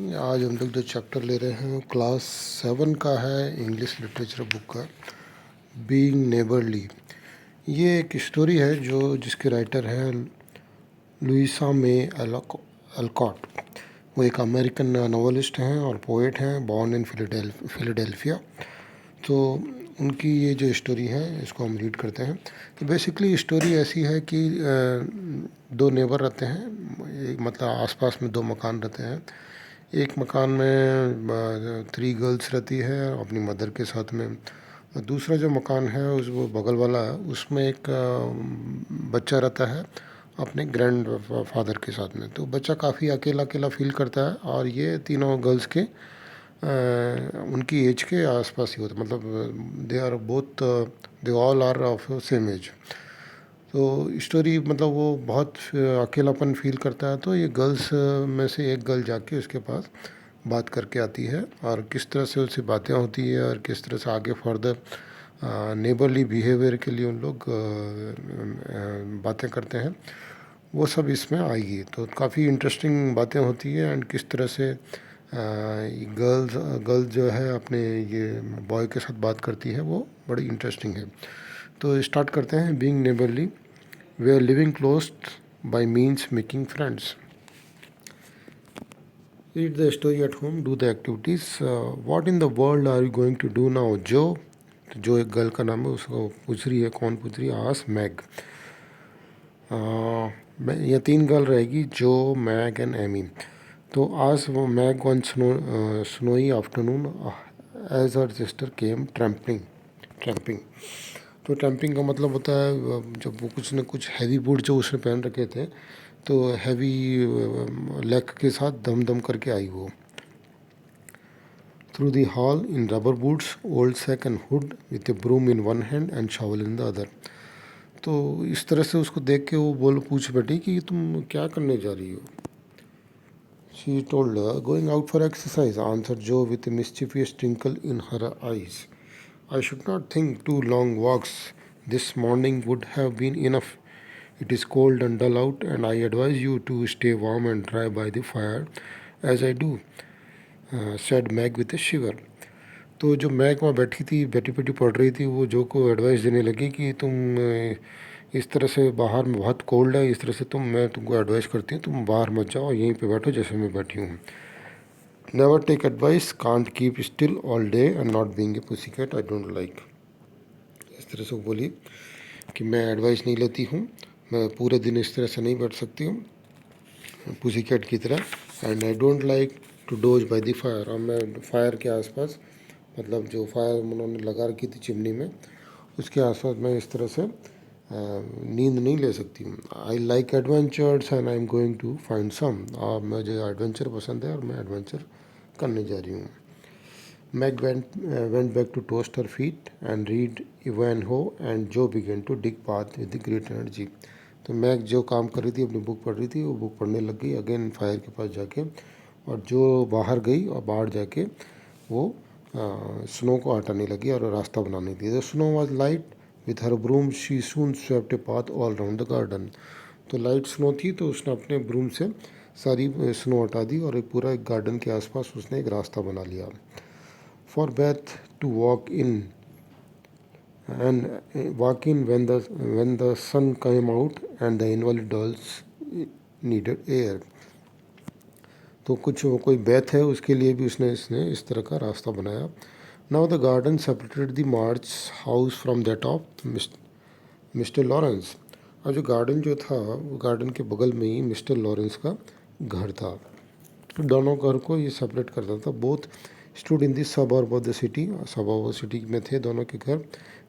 आज हम लोग जो चैप्टर ले रहे हैं क्लास 7 का है, इंग्लिश लिटरेचर बुक का बीइंग नेबरली। ये एक स्टोरी है जिसके राइटर हैं लुइसा मे अल्कॉट। वो एक अमेरिकन नॉवेलिस्ट हैं और पोएट हैं, बॉर्न इन फिलाडेल्फिया। तो उनकी ये जो स्टोरी है इसको हम रीड करते हैं। तो बेसिकली स्टोरी ऐसी है कि दो नेबर रहते हैं, एक मतलब आसपास में दो मकान रहते हैं। एक मकान में 3 गर्ल्स रहती है अपनी मदर के साथ में। दूसरा जो मकान है वो बगल वाला है, उसमें एक बच्चा रहता है अपने ग्रैंड फादर के साथ में। तो बच्चा काफ़ी अकेला अकेला फील करता है और ये तीनों गर्ल्स के उनकी एज के आसपास ही होता, मतलब they are both, they all are of same age. तो स्टोरी मतलब वो बहुत अकेलापन फील करता है। तो ये गर्ल्स में से एक गर्ल जाके उसके पास बात करके आती है और किस तरह से उससे बातें होती है और किस तरह से आगे फर्दर नेबरली बिहेवियर के लिए उन लोग बातें करते हैं, वो सब इसमें आएगी। तो काफ़ी इंटरेस्टिंग बातें होती है एंड किस तरह से गर्ल जो है अपने ये बॉय के साथ बात करती है, वो बड़ी इंटरेस्टिंग है। तो स्टार्ट करते हैं। Being neighbourly, we are living close by means making friends. Read the story at home, do the activities. What in the world are you going to do now Jo? तो जो एक girl का नाम है उसको पूछ रही है, कौन पूछ रही है? आस मैग। ये 3 गर्ल रहेगी, जो, मैग एंड एमी। तो आज वो Meg one snowy afternoon as her sister came tramping. तो ट्रैम्पिंग का मतलब होता है जब वो कुछ न कुछ हैवी बूट जो उसने पहन रखे थे, तो हैवी लेग के साथ दम दम करके आई वो through the hall in rubber boots, old sack and hood, with a broom in one hand and shovel in the other. तो इस तरह से उसको देख के वो पूछ बैठी कि तुम क्या करने जा रही हो? She told her, going out for exercise, answered Joe with a mischievous twinkle in her eyes. I should not think 2 long walks this morning would have been enough. It is cold and dull out, and I advise you to stay warm and dry by the fire, as I do, said Meg with a shiver. तो जो mag वहाँ बैठी बैठी पढ़ रही थी, वो जो को एडवाइस देने लगी कि तुम इस तरह से, बाहर में बहुत कोल्ड है, इस तरह से मैं तुमको एडवाइस करती हूँ तुम बाहर मत जाओ, यहीं पे बैठो जैसे मैं बैठी हूँ। Never take advice, can't keep still all day and not being a pussy cat I don't like. इस तरह से वो बोली कि मैं एडवाइस नहीं लेती हूँ, मैं पूरे दिन इस तरह से नहीं बैठ सकती हूँ पुसी कैट की तरह, and I don't like to doze by the fire. और मैं फायर के आसपास, मतलब जो फायर उन्होंने लगा रखी थी चिमनी में, उसके आसपास मैं इस तरह से नींद नहीं ले सकती हूँ। I like adventures and I am going to find some. और मुझे एडवेंचर पसंद है और मैं एडवेंचर करने जा रही हूँ। Meg went back to toast her feet and read Ivanhoe, and Joe began to dig path with the great energy. तो मैग जो काम कर रही थी, अपनी बुक पढ़ रही थी, वो बुक पढ़ने लग गई अगेन फायर के पास जाके, और जो बाहर गई और बाहर जाके वो स्नो को हटाने लगी और रास्ता बनाने लगी। The snow was light, with her broom she soon swept a path all round the garden. तो लाइट स्नो थी, तो उसने अपने ब्रूम से सारी स्नो हटा दी और एक पूरा गार्डन के आसपास उसने एक रास्ता बना लिया। For Beth to walk in when the sun came out and the invalid dolls needed air. तो कोई बेथ है, उसके लिए भी उसने इस तरह का रास्ता बनाया। Now the garden separated the March house from that of mister Lawrence. और जो गार्डन जो था, वो गार्डन के बगल में ही मिस्टर लॉरेंस का घर था। तो दोनों घर को ये सेपरेट करता था। Both stood in this suburb of the city, suburb of city में थे दोनों के घर,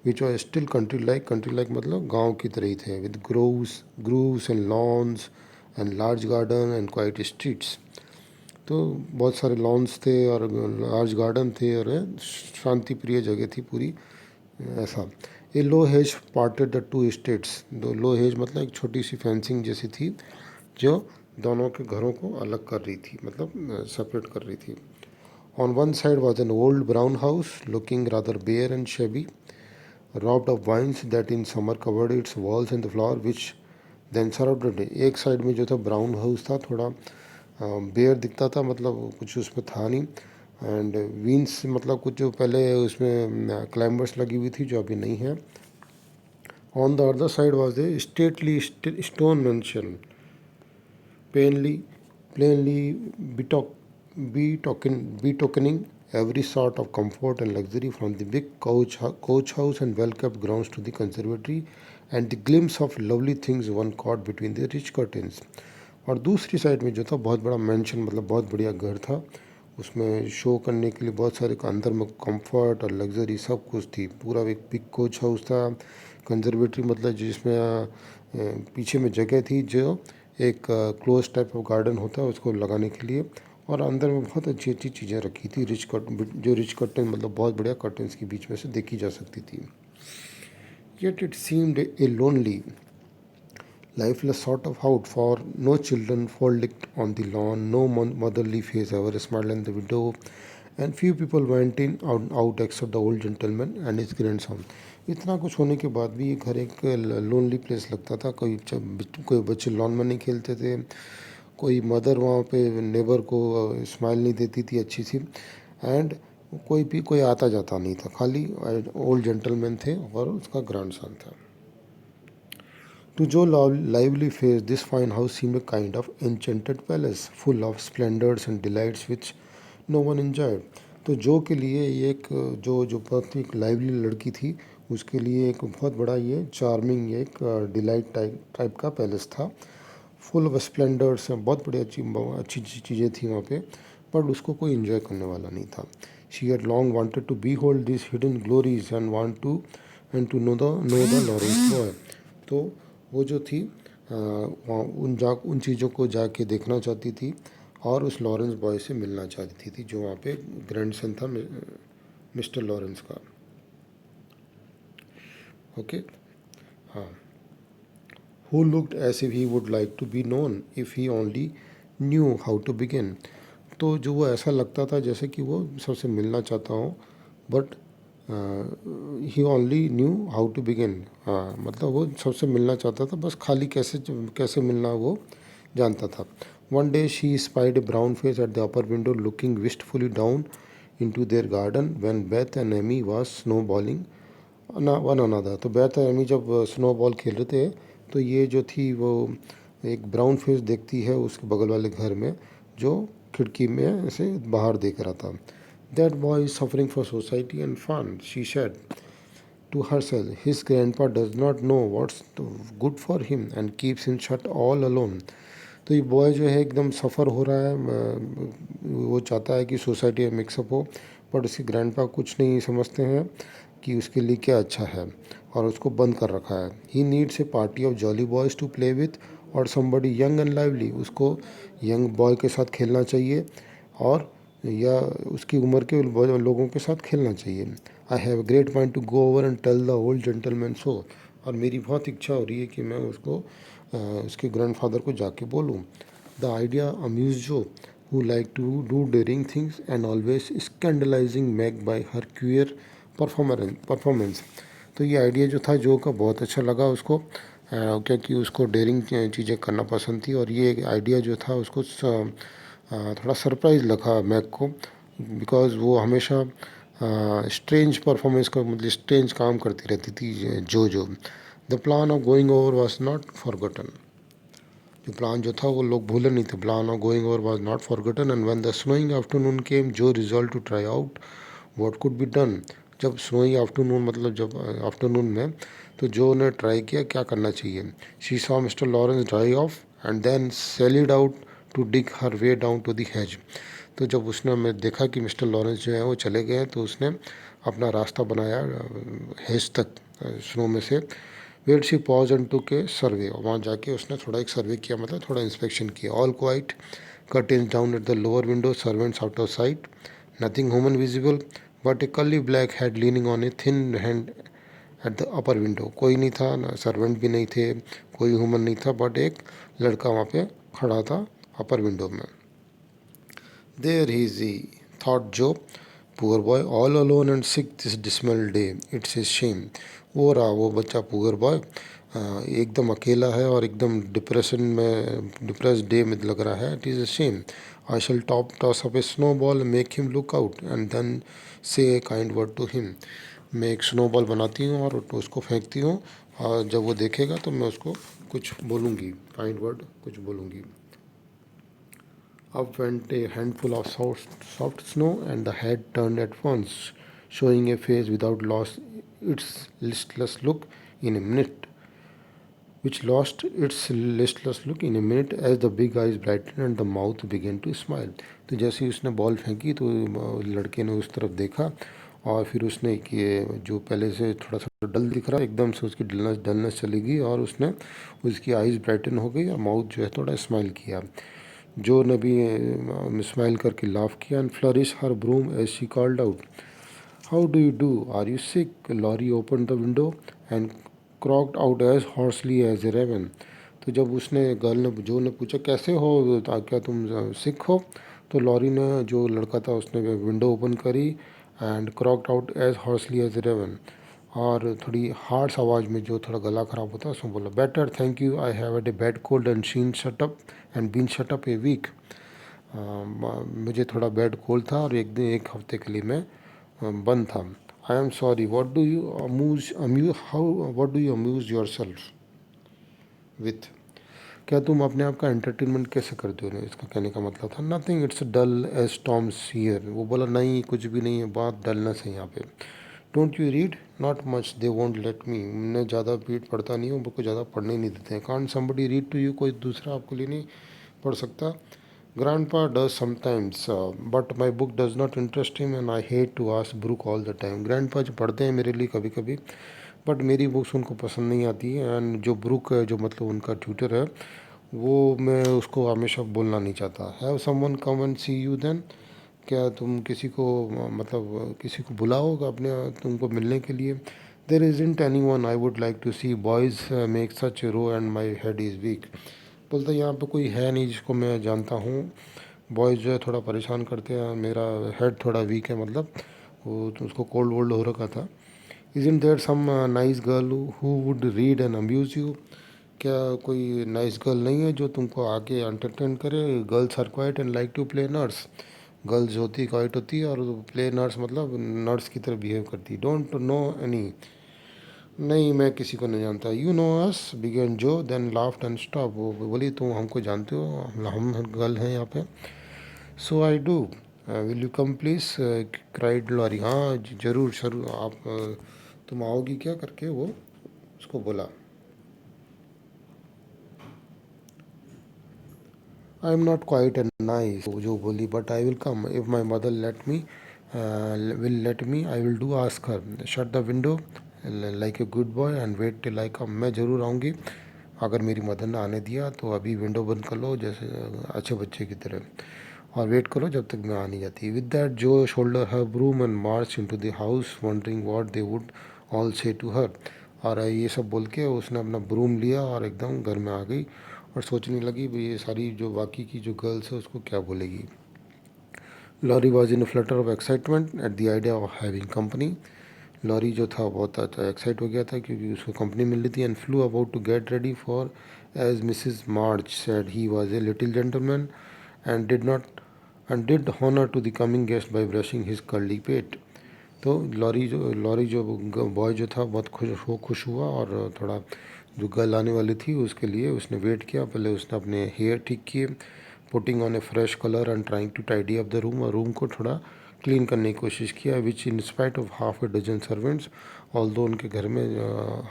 which are still country like मतलब गांव की तरह ही थे, with groves and lawns and large garden and quiet streets. तो बहुत सारे लॉन्स थे और लार्ज गार्डन थे और शांति प्रिय जगह थी पूरी, ऐसा। ए लो हेज पार्टेड द 2 स्टेट्स। दो लो हेज मतलब एक छोटी सी फेंसिंग जैसी थी जो दोनों के घरों को अलग कर रही थी, मतलब सेपरेट कर रही थी। On one side was an old brown house, looking rather bare and shabby, robbed of vines that in summer covered its walls and the flower which then surrounded it. एक साइड में जो था brown house था, थोड़ा bear दिखता था, मतलब कुछ उसमें था नहीं। एंड विंग्स मतलब कुछ जो पहले उसमें क्लाइंबर्स लगी हुई थी जो अभी नहीं है। On the other side was a stately stone mention plainly, plainly betokening every sort of comfort and luxury from the big coach house and well-kept grounds to the conservatory and the glimpse of lovely things one caught between the rich curtains. और दूसरी side में जो था बहुत बड़ा mention, मतलब बहुत बढ़िया घर था, उसमें शो करने के लिए बहुत सारे अंदर में कंफर्ट और लग्जरी सब कुछ थी। पूरा एक बिग कोच हाउस था, कंजर्वेटरी मतलब जिसमें पीछे में जगह थी जो एक क्लोज टाइप ऑफ गार्डन होता है उसको लगाने के लिए, और अंदर में बहुत अच्छी अच्छी चीज़ें रखी थी। जो रिच कर्टन मतलब बहुत बढ़िया कर्टन्स के बीच में से देखी जा सकती थी। Yet it seemed a lonely lifeless sort of out, for no children frolicked on the lawn, no motherly face ever smiled in the window, and few people went in out except the old gentleman and his grandson. इतना कुछ होने के बाद भी ये घर एक lonely place लगता था। कोई बच्चे लॉन में नहीं खेलते थे, कोई मदर वहाँ पे नेबर को स्माइल नहीं देती थी अच्छी सी, एंड कोई आता जाता नहीं था, खाली ओल्ड जेंटलमैन थे और उसका ग्रैंडसन था। To Joe lively face, this fine house seemed a kind of enchanted palace, full of splendors and delights which no one enjoyed. तो जो के लिए ये एक जो जो बहुत ही लाइवली लड़की थी उसके लिए एक बहुत बड़ा ये चार्मिंग एक डिलाइट टाइप का पैलेस था, फुल ऑफ स्प्लेंडर्स, बहुत बड़ी अच्छी अच्छी चीज़ें थी वहाँ पे, पर उसको कोई इन्जॉय करने वाला नहीं था। She had long wanted to behold this hidden glories and to know the Laurence boy. तो वो जो थी वहाँ उन चीज़ों को जाके देखना चाहती थी और उस लॉरेंस बॉय से मिलना चाहती थी जो वहाँ पे ग्रैंडसन था मिस्टर लॉरेंस का। ओके, हाँ। Who looked as if he would like to be known if he only knew how to begin. तो जो वो ऐसा लगता था जैसे कि वो सबसे मिलना चाहता हो, but he only knew how to begin. हाँ, मतलब वो सबसे मिलना चाहता था, बस खाली कैसे कैसे मिलना वो जानता था। One day she spied a brown face at the upper window looking wistfully down into their garden when Beth and Amy was snowballing one another. तो बेथ और एमी जब स्नो बॉल खेल रहे थे तो ये जो थी वो एक ब्राउन फेस देखती है उसके बगल वाले घर में जो खिड़की में ऐसे बाहर देख रहा था। That boy is suffering for society and fun, she said to herself. His grandpa does not know what's good for him and keeps him shut all alone. तो ये बॉय जो है एकदम सफ़र हो रहा है, वो चाहता है कि सोसाइटी में मिक्सअप हो, पर उसके ग्रैंडपा कुछ नहीं समझते हैं कि उसके लिए क्या अच्छा है और उसको बंद कर रखा है। He needs a party of jolly boys to play with और समबडी यंग एंड लाइवली। उसको यंग बॉय के साथ खेलना चाहिए और या उसकी उम्र के लोगों के साथ खेलना चाहिए। I have great mind to go over and tell the old gentleman so. और मेरी बहुत इच्छा हो रही है कि मैं उसको उसके ग्रैंडफादर को जाके बोलूँ। द आइडिया अम्यूज जो who like to do daring things and always scandalizing Meg by her queer performance. तो ये आइडिया जो था जो का बहुत अच्छा लगा उसको, क्योंकि उसको डेयरिंग चीज़ें करना पसंद थी, और ये आइडिया जो था उसको थोड़ा सरप्राइज़ लगा मैग को, बिकॉज़ वो हमेशा स्ट्रेंज परफॉर्मेंस का मतलब स्ट्रेंज काम करती रहती थी जो the plan of going over was not forgotten. जो प्लान जो था वो लोग भूले नहीं थे। Plan of going over was not forgotten and when the snowing afternoon came Jo resolve to try out what could be done. जब snowy afternoon मतलब जब आफ्टरनून में, तो जो ने ट्राई किया क्या करना चाहिए। She saw mister Laurence drive off and then sallied out to dig her way down to the hedge. तो जब उसने मैं देखा कि मिस्टर लॉरेंस जो है वो चले गए, तो उसने अपना रास्ता बनाया हेज तक स्नो में से। Where she paused and took a survey. वहाँ जाके उसने थोड़ा एक सर्वे किया, मतलब थोड़ा इंस्पेक्शन किया। All quite, curtains down at the lower window, servants out of sight, nothing human visible but a curly black head leaning on a thin hand at the upper window. कोई नहीं था, ना सर्वेंट भी नहीं थे, कोई human नहीं था, बट एक लड़का वहाँ पे खड़ा था अपर विंडो में। There he is, thought Joe. Poor boy, all alone and sick this dismal day. It's a shame. वो रहा वो बच्चा पुअर बॉय, एकदम अकेला है और एकदम डिप्रेस्ड डे में लग रहा है. It is a shame. I shall toss up a snowball, make him look out and then say a kind word to him. मैं एक स्नो बॉल बनाती हूँ और उसको फेंकती हूँ, और जब वो देखेगा तो मैं उसको कुछ बोलूँगी, काइंड वर्ड कुछ बोलूँगी. Up went a handful of soft snow, and the head turned at once, showing a face without lost its listless look in a minute. Which lost its listless look in a minute as the big eyes brightened and the mouth began to smile. तो जैसे ही उसने ball फेंकी तो लड़के ने उस तरफ देखा, और फिर उसने कि जो पहले से थोड़ा सा डल दिख रहा एकदम से उसकी डलनेस चली गई, और उसने उसकी आइज़ ब्राइटन हो गई और माउथ जो है थोड़ा स्माइल किया. जो ने भी स्माइल करके लाफ किया and flourish her broom as she called out, how do you do, are you sick. Laurie open the window and croaked out as hoarsely as a raven. तो जब उसने गर्ल ने जो ने पूछा कैसे हो, क्या तुम सिक हो, तो लॉरी ने, जो लड़का था, उसने विंडो ओपन करी and croaked out as hoarsely as a raven, और थोड़ी हार्श आवाज़ में, जो थोड़ा गला ख़राब होता है, उसमें बोला, better thank you, I have a bad cold and sheen shut up and been shut up a week. मुझे थोड़ा बैड कोल्ड था और एक दिन, एक हफ्ते के लिए मैं बंद था. I am sorry, what do you amuse yourself with. क्या तुम अपने आप का एंटरटेनमेंट कैसे करते हो. इसका कहने का मतलब था, nothing, it's dull as tombs here. वो बोला, नहीं कुछ भी नहीं है, बहुत डलनेस है यहाँ पे. Don't you read, not much, they won't let me. मैं ज़्यादा पीठ पढ़ता नहीं हूँ, मुझको ज़्यादा पढ़ने नहीं देते हैं. Can't somebody read to you, कोई दूसरा आपके लिए नहीं पढ़ सकता. Grandpa does sometimes, but my book does not interest him and I hate to ask Brooke all the time. Grandpa जो पढ़ते हैं मेरे लिए कभी कभी, बट मेरी बुक्स उनको पसंद नहीं आती है. एंड जो ब्रुक है, जो मतलब उनका ट्यूटर है, वो, मैं उसको हमेशा बोलना नहीं चाहता. Have someone come and see you then. क्या तुम किसी को, मतलब किसी को बुलाओगे अपने तुमको मिलने के लिए. There isn't any one I would like to see, boys make such row and my head is weak. बोलते यहाँ पे कोई है नहीं जिसको मैं जानता हूँ. बॉयज़ जो है थोड़ा परेशान करते हैं, मेरा हेड थोड़ा वीक है, मतलब वो तो उसको कोल्ड वोल्ड हो रखा था. Isn't there some nice girl who would read and amuse you. क्या कोई नाइस गर्ल नहीं है जो तुमको आके एंटरटेन करे. Girls are quiet and like to play nurse. Girls होती क्वाइट होती है और प्ले नर्स मतलब नर्स की तरह बिहेव करती. Don't know any. नहीं, मैं किसी को नहीं जानता. यू नो अस, बिगेन जो, देन लाफ्ड एंड स्टॉप. वो बोली, तुम हमको जानते हो, हम गर्ल हैं यहाँ पे. So I do, will you come please, cried Laurie. हाँ ज़रूर ज़रूर, आप तुम आओगी क्या करके वो उसको बोला. I am not quiet and nice, Jo बोली, but I will come if my mother let me, will let me, I will do ask her. Shut the window like a good boy and wait till I come. मैं ज़रूर आऊँगी, अगर मेरी mother ने आने दिया तो अभी विंडो बंद कर लो जैसे अच्छे बच्चे की तरह, और वेट करो जब तक मैं आ नहीं जाती. With that Jo shoulder her broom and march into the house wondering what they would all say to her. और ये सब बोल के उसने अपना ब्रूम लिया और एकदम घर में आ गई, और सोचने लगी भाई ये सारी जो बाकी की जो गर्ल्स है उसको क्या बोलेगी. Laurie was in flutter of excitement at the idea of having company. Laurie जो था बहुत अच्छा एक्साइट हो गया था क्योंकि उसको कंपनी मिल रही थी. And flew about to get ready for, as missus March said he was a little gentleman and did not and did honour to the coming guest by brushing his curly pate. तो Laurie जो boy जो था बहुत खुश हुआ, और थोड़ा जो गर्ल आने वाली थी उसके लिए उसने वेट किया. पहले उसने अपने हेयर ठीक किए, putting on a fresh collar and trying to tidy up the room, और रूम को थोड़ा क्लीन करने की कोशिश किया. Which in spite of half a dozen servants, although उनके घर में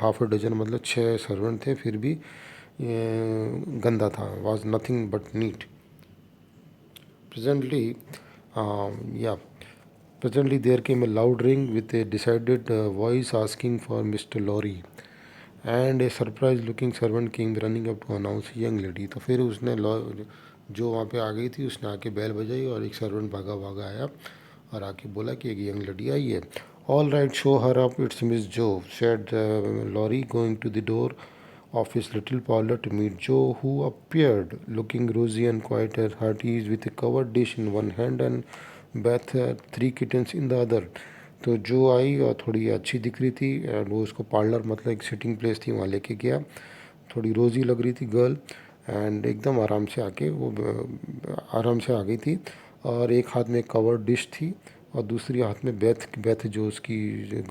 हाफ ए डजन मतलब 6 सर्वेंट थे, फिर भी गंदा था. Was nothing but neat. Presently, yeah, presently there came a loud ring with a decided voice asking for Mr. Lorry, and a surprised looking servant came running up to announce a young lady. तो फिर उसने जो वहाँ पे आ गई थी उसने आके बैल बजाई, और एक सर्वेंट भागा भागा आया और आके बोला कि एक यंग लड़ी आई है. All right, show her up, it's Miss Jo, said Laurie going to the door of his little parlour to meet Joe, who appeared looking rosy and quite at heart ease with a covered dish in one hand and Beth had 3 kittens in the other. तो जो आई और थोड़ी अच्छी दिख रही थी and वो उसको पार्लर मतलब एक सिटिंग प्लेस थी वहाँ लेके गया। थोड़ी रोज़ी लग रही थी गर्ल एंड एकदम आराम से आके वो आराम से आ गई थी। और एक हाथ में कवर्ड डिश थी और दूसरी हाथ में बेथ बेथ जो उसकी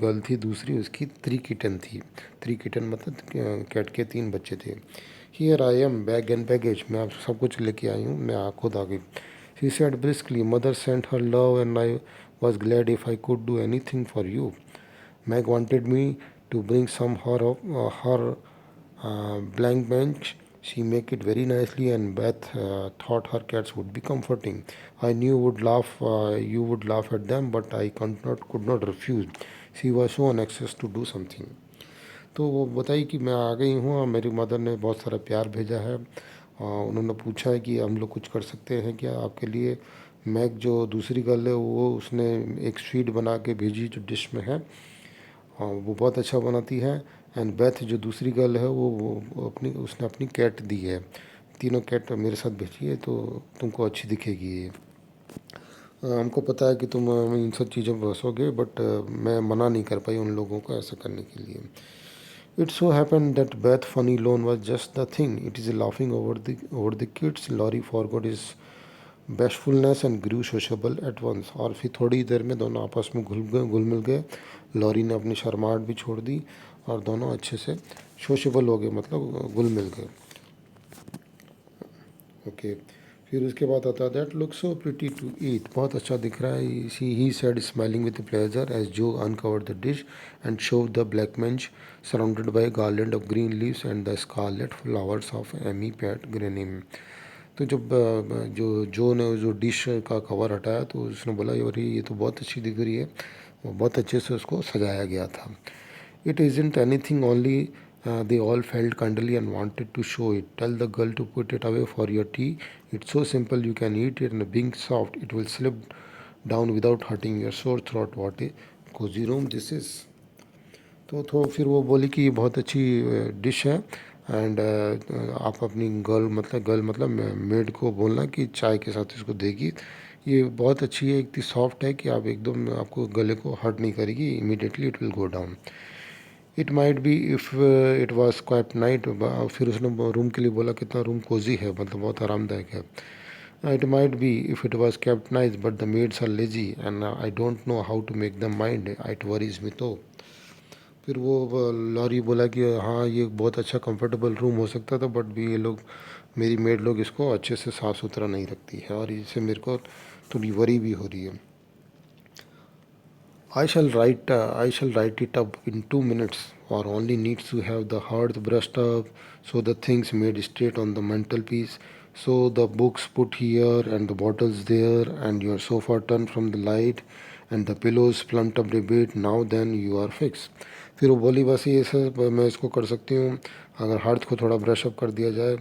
गर्ल थी दूसरी उसकी 3 किटन थी। 3 किटन मतलब कैट के 3 बच्चे थे। Here I am bag and baggage, मैं आप सब कुछ लेके आई हूँ, मैं खुद आ गई। She said briskly, Mother sent her love and I was glad if I could do anything for you. Meg wanted me to bring some her blank bench. She make it very nicely and Beth thought her cats would be comforting. I knew you would laugh at them, but I could not refuse. She was so anxious to do something. तो वो बताई कि मैं आ गई हूँ और मेरी mother ने बहुत सारा प्यार भेजा है। उन्होंने पूछा है कि हम लोग कुछ कर सकते हैं क्या आपके लिए। मैग जो दूसरी गर्ल है वो उसने एक स्वीट बना के भेजी जो डिश में है, वो बहुत अच्छा बनाती है। एंड बेथ जो दूसरी गर्ल है वो उसने अपनी कैट दी है। तीनों कैट मेरे साथ भेजी है तो तुमको अच्छी दिखेगी ये। हमको पता है कि तुम इन सब चीज़ों में फंसोगे बट मैं मना नहीं कर पाई उन लोगों को ऐसा करने के लिए। It so happened that Beth funny loan was just the thing. It is laughing over the kids. Laurie forgot his bashfulness and grew sociable at once. और फिर थोड़ी देर में दोनों आपस में घुल मिल गए। लॉरी ने अपनी शर्माहट भी छोड़ दी और दोनों अच्छे से सोशेबल हो गए मतलब घुल मिल गए। ओके फिर उसके बाद आता है that look so pretty to eat, बहुत अच्छा दिख रहा है। He said smiling with pleasure as Jo uncovered the dish and show the blancmange surrounded by garland of green leaves and the scarlet flowers of Amy pet geranium. तो जब जो ने जो डिश का कवर हटाया तो उसने बोला ये तो बहुत अच्छी दिख रही है। वो बहुत अच्छे से उसको सजाया गया था। It isn't anything, only they all felt kindly and wanted to show it. Tell the girl to put it away for your tea. It's so simple, you can eat it, and being soft, it will slip down without hurting your sore throat. What a cozy room this is. तो फिर वो बोली कि ये बहुत अच्छी dish है and आप अपनी गर्ल मतलब मेड को बोलना कि चाय के साथ इसको देगी। ये बहुत अच्छी है, इतनी सॉफ्ट है कि आप एकदम आपको गले को हर्ट नहीं करेगी, immediately it will go down. It might be if it was quite night, फिर उसने रूम के लिए बोला कितना रूम कोजी है मतलब बहुत आरामदायक है। It might be if it was kept nice but the maids are lazy and I don't know how to make the mind it worries me. तो फिर वो लॉरी बोला कि हाँ ये बहुत अच्छा कंफर्टेबल रूम हो सकता था बट भी ये लोग मेरी मेड लोग इसको अच्छे से साफ़ सुथरा नहीं रखती है और इससे मेरे को थोड़ी वरी भी हो रही है। I shall write it up in 2 minutes, or only needs to have the hearth brushed up, so the things made straight on the mantelpiece, so the books put here and the bottles there, and your sofa turned from the light, and the pillows plumped up a bit. Now then, you are fixed. फिर वो बोली बस ये सब मैं इसको कर सकती हूँ अगर हार्थ को थोड़ा ब्रश अप कर दिया जाए,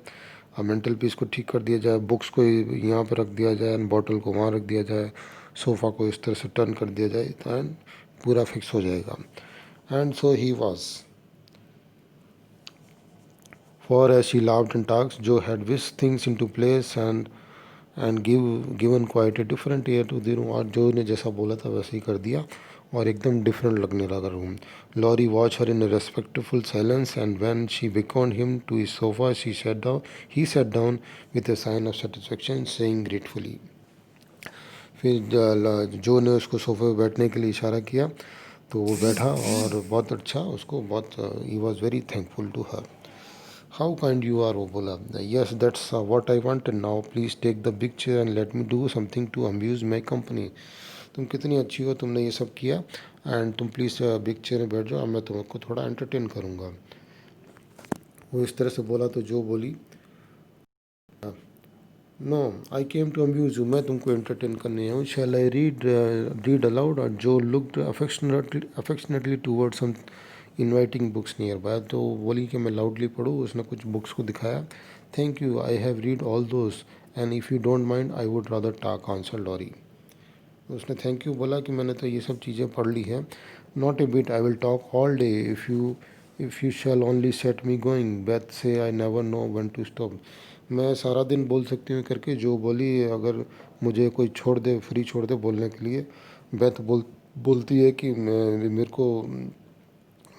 मेंटल पीस को ठीक कर दिया जाए, बुक्स को यहाँ पर रख दिया जाए एंड बॉटल को वहाँ रख दिया जाए, सोफ़ा को इस तरह से टर्न कर दिया जाए एंड पूरा फिक्स हो जाएगा। And so he was for as she loved and task Jo had विस things into place and given quite a different air to the room. और जो ने जैसा बोला था वैसे ही कर दिया और एकदम डिफरेंट लगने लगा room. Laurie watch her in respectful silence and when she beckoned him to his sofa he sat down with a sign of satisfaction saying gratefully। फिर जो ने उसको सोफे पे बैठने के लिए इशारा किया तो वो बैठा और बहुत अच्छा उसको बहुत he was very thankful to her. How kind you are, वो बोला। Yes that's what I want now, please take the big chair and let me do something to amuse my company. तुम कितनी अच्छी हो, तुमने ये सब किया एंड तुम प्लीज़ बिग चेयर में बैठ जाओ, मैं तुमको थोड़ा एंटरटेन करूँगा। वो इस तरह से बोला तो जो बोली no I came to amuse you, मैं तुमको एंटरटेन करने आया हूँ। शैल आई रीड अलाउड, और Jo looked affectionately toward some inviting books nearby, तो बोली कि मैं लाउडली पढ़ूँ। उसने कुछ बुक्स को दिखाया। Thank you, I have read all those and if you don't mind I would rather talk, answer Laurie. उसने थैंक यू बोला कि मैंने तो ये सब चीज़ें पढ़ ली हैं। Not a bit, I will talk all day if you shall only set me going, Beth say I never know when to stop. मैं सारा दिन बोल सकती हूँ करके जो बोली, अगर मुझे कोई छोड़ दे, फ्री छोड़ दे बोलने के लिए। बेथ बोलती है कि मैं मेरे को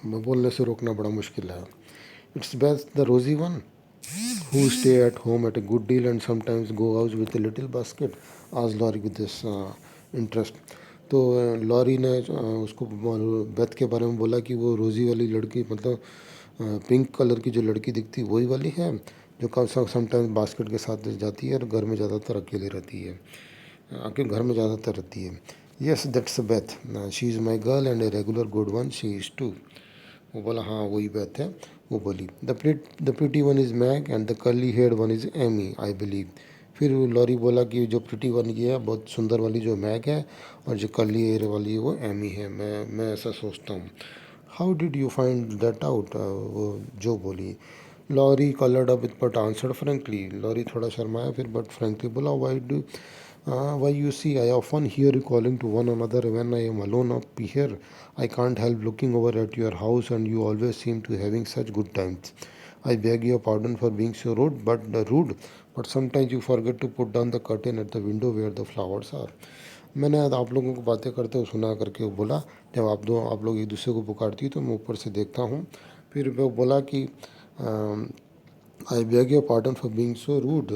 मैं बोलने से रोकना बड़ा मुश्किल है. इट्स बेस्ट द रोजी one who stay at home at a good deal and sometimes go out with a little basket, asked Laurie with this interest. तो लॉरी ने उसको बेथ के बारे में बोला कि वो रोज़ी वाली लड़की मतलब पिंक कलर की जो लड़की दिखती वही वाली है जो समटाइम्स बास्केट के साथ जाती है और घर में ज़्यादातर अकेले रहती है, आके घर में ज़्यादातर रहती है. Yes that's Beth, she is my girl and a regular good one she is too. वो बोला हाँ वही बात है. वो बोली the pretty one is Meg and the curly hair one is Amy I believe. फिर लॉरी बोला कि जो प्रिटी वन की है बहुत सुंदर वाली जो मैग है और जो कर्ली हेयर वाली है वो एमी है. मैं ऐसा सोचता हूँ. How did you find that out, वो जो बोली. Laurie coloured up but answered frankly. Laurie थोड़ा शर्माया फिर बट फ्रेंकली बोला why you see I often hear you calling to one another when I am alone up here. I can't help looking over at your house and you always seem to having such good times. I beg your pardon for being so but sometimes you forget to put down the curtain at the window where the flowers are. मैंने आप लोगों को बातें करते हुए सुना करके वो बोला जब आप लोग एक दूसरे को पुकारती हो तो मैं ऊपर से देखता हूँ. फिर वो बोला कि I beg your pardon for being so rude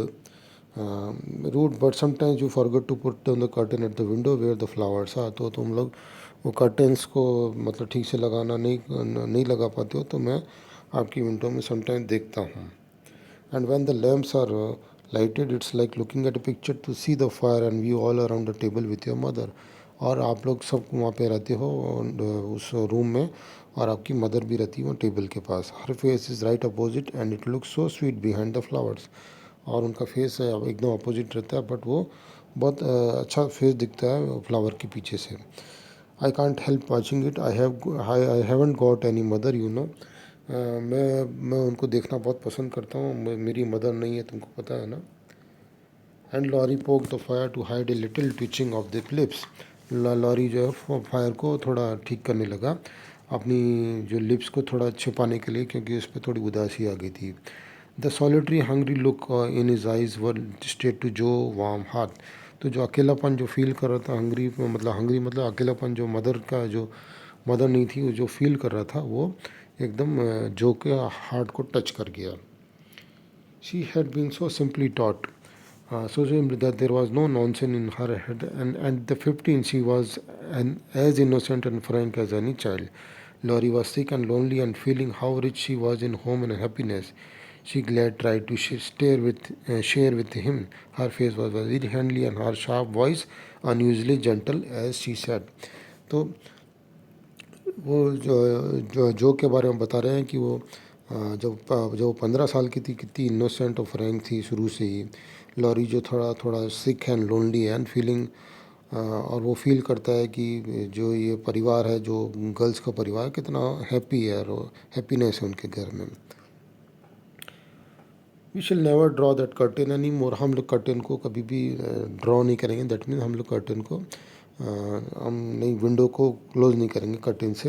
but sometimes you forget to put down the curtain at the window where the flowers are. तो तुम लोग वो कर्टन्स को मतलब ठीक से लगाना नहीं लगा पाते हो तो मैं आपकी विंडो में समटाइम देखता हूँ. And when the lamps are lighted it's like looking at a picture to see the fire and view all around the table with your mother. और आप लोग सब वहाँ पे रहते हो उस रूम में और आपकी मदर भी रहती है वहाँ टेबल के पास. Her face is right opposite and it looks so sweet behind the flowers. और उनका फेस एकदम अपोजिट रहता है बट वो बहुत अच्छा फेस दिखता है फ्लावर के पीछे से. I can't help watching it. I haven't got any mother you know. मैं उनको देखना बहुत पसंद करता हूँ. मेरी मदर नहीं है तुमको पता है ना. And Laurie poke the fire to hide a little twitching of the lips. Laurie जो है फायर को थोड़ा ठीक करने लगा अपनी जो लिप्स को थोड़ा छिपाने के लिए क्योंकि उस पर थोड़ी उदासी आ गई थी. The solitary hungry look in his eyes were state to Jo warm heart. तो जो अकेलापन जो फील कर रहा था हंग्री मतलब अकेलापन जो मदर का जो मदर नहीं थी वो जो फील कर रहा था वो एकदम जो के हार्ट को टच कर गया. She had been so simply taught so that there was no nonsense in her head and at the 15 she was as innocent and frank as any child. Laurie was sick and lonely and feeling how rich she was in home and happiness. She glad tried to share with him. Her face was very friendly and her sharp voice unusually gentle as she said. तो वो जो के बारे में बता रहे हैं कि वो जब 15 साल की थी कितनी इनोसेंट और फ्रैंक थी शुरू से ही. लॉरी जो थोड़ा थोड़ा sick and lonely and feeling और वो फील करता है कि जो ये परिवार है जो गर्ल्स का परिवार कितना हैप्पी है और हैप्पीनेस है उनके घर में. वी शिल never draw that curtain any more. हम लोग कर्टेन को कभी भी ड्रॉ नहीं करेंगे. दैट मीन हम लोग कर्टेन को हम नहीं विंडो को क्लोज नहीं करेंगे कर्टेन से.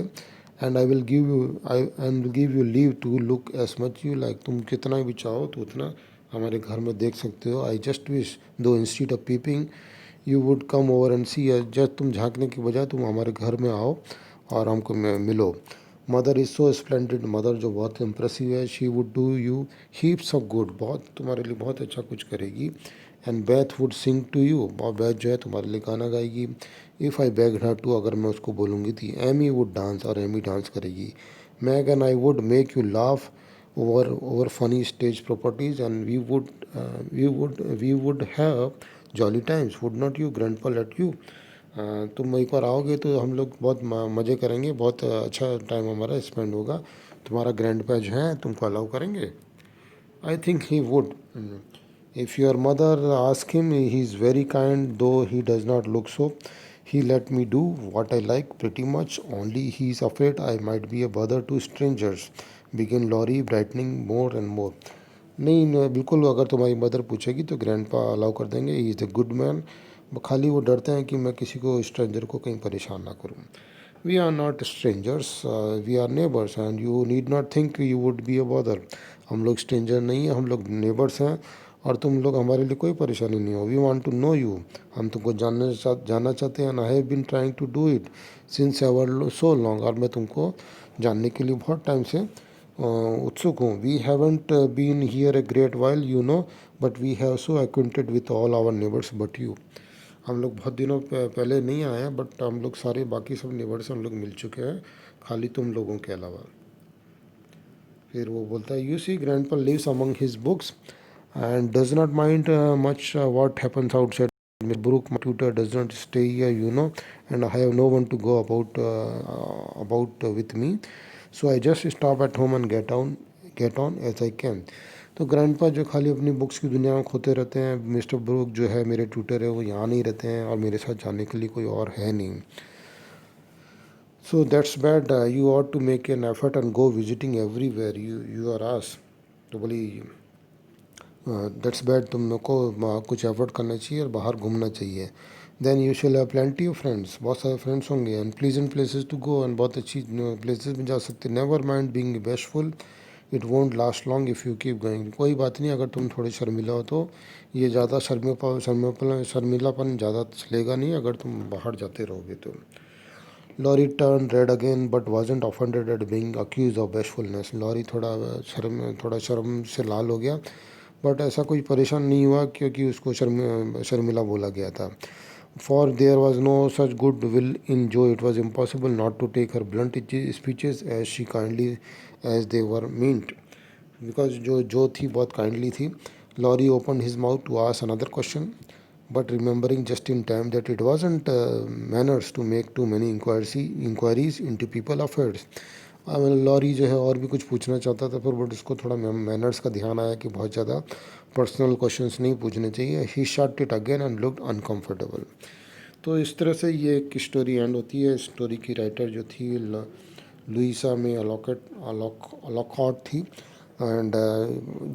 And I will give you leave to look as much you like. तुम कितना भी चाहो तो उतना हमारे घर में देख सकते हो. I just wish though instead of peeping you would come over and see. Just तुम झांकने की बजाय तुम हमारे घर में आओ और हमको मिलो. Mother is so splendid. Mother जो बहुत इम्प्रेसिव है. She would do you heaps of good. बहुत तुम्हारे लिए बहुत अच्छा कुछ करेगी. And Beth would sing to you. और बेथ जो है तुम्हारे लिए गाना गाएगी. If I beg her to. अगर मैं उसको बोलूँगी थी. Amy would dance. और एमी डांस करेगी. Meg and I would make you laugh over funny stage properties and we would have jolly times would not you. Grandpa let you. तुम एक बार आओगे तो हम लोग बहुत मज़े करेंगे. बहुत अच्छा टाइम हमारा स्पेंड होगा. तुम्हारा ग्रैंड पा जो है तुमको अलाउ करेंगे. I think he would. If your mother ask him he is very kind though he does not look so. He let me do what I like pretty much, only he is afraid I might be a bother to strangers. Begin Laurie, brightening more and more. नहीं बिल्कुल. अगर तुम्हारी mother पूछेगी तो grandpa allow कर देंगे. He is the good man. खाली वो डरते हैं कि मैं किसी को स्ट्रेंजर को कहीं परेशान ना करूँ. We are not strangers. We are neighbours and you need not think you would be a bother. हम लोग स्ट्रेंजर नहीं हैं. हम लोग नेबर्स हैं और तुम लोग हमारे लिए कोई परेशानी नहीं हो। We want to know you, हम तुमको जानना चाहते हैं। I have been trying to do it since ever so long, और मैं तुमको जानने के लिए बहुत टाइम से उत्सुक हूँ। We haven't been here a great while you know, but we have so acquainted with all our neighbours but you. हम लोग बहुत दिनों पहले नहीं आए हैं, बट हम लोग सारे बाकी सब नेबर से हम लोग मिल चुके हैं, खाली तुम लोगों के अलावा। फिर वो बोलता है, you see grandpa lives among his books and does not mind much what happens outside. Miss Brooke, my tutor, does not stay here, you know, and I have no one to go about with me. So I just stop at home and get on as I can. तो grandpa जो खाली अपनी books की दुनिया में खोते रहते हैं, मिस्टर ब्रूक जो है मेरे ट्यूटर है, वो यहाँ नहीं रहते हैं और मेरे साथ जाने के लिए कोई और है नहीं। So that's bad, you ought to make an effort and go visiting everywhere you are आस। तो बोली दैट्स बैड, तुम लोग को कुछ एफर्ट करना चाहिए और बाहर घूमना चाहिए। Then you shall have plenty of friends, बहुत सारे फ्रेंड्स होंगे, and pleasant places to go, and बहुत अच्छी प्लेसेस में जा सकते। Never mind being bashful, it won't last long if you keep going. कोई बात नहीं, अगर तुम थोड़े शर्मिला हो तो ये ज़्यादा शर्मिलापन ज़्यादा चलेगा नहीं अगर तुम बाहर जाते रहोगे तो। Laurie turn red again but wasn't offended at being accuse of bashfulness. Laurie थोड़ा शर्म से लाल हो गया, बट ऐसा कोई परेशान नहीं हुआ क्योंकि उसको शर्मिला बोला गया था। For there was no such good will in Jo it was impossible not to take her blunt speeches as she kindly as they were meant. Because Jo थी बहुत काइंडली थी। Laurie open his mouth to ask another question, but remembering just in time that it wasn't manners to make too many inquiries into people affairs. Laurie जो है और भी कुछ पूछना चाहता था, पर बट उसको थोड़ा मैनर्स का ध्यान आया कि बहुत ज़्यादा पर्सनल क्वेश्चंस नहीं पूछने चाहिए। He shut it again and looked uncomfortable. तो इस तरह से ये एक स्टोरी एंड होती है। स्टोरी की राइटर जो थी लुइसा में अलॉकॉट थी। एंड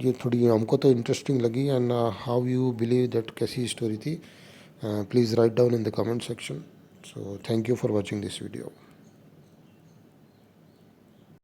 ये थोड़ी हमको तो इंटरेस्टिंग लगी। And how you believe that कैसी स्टोरी थी, please write down in the comment section. So thank you for watching this video.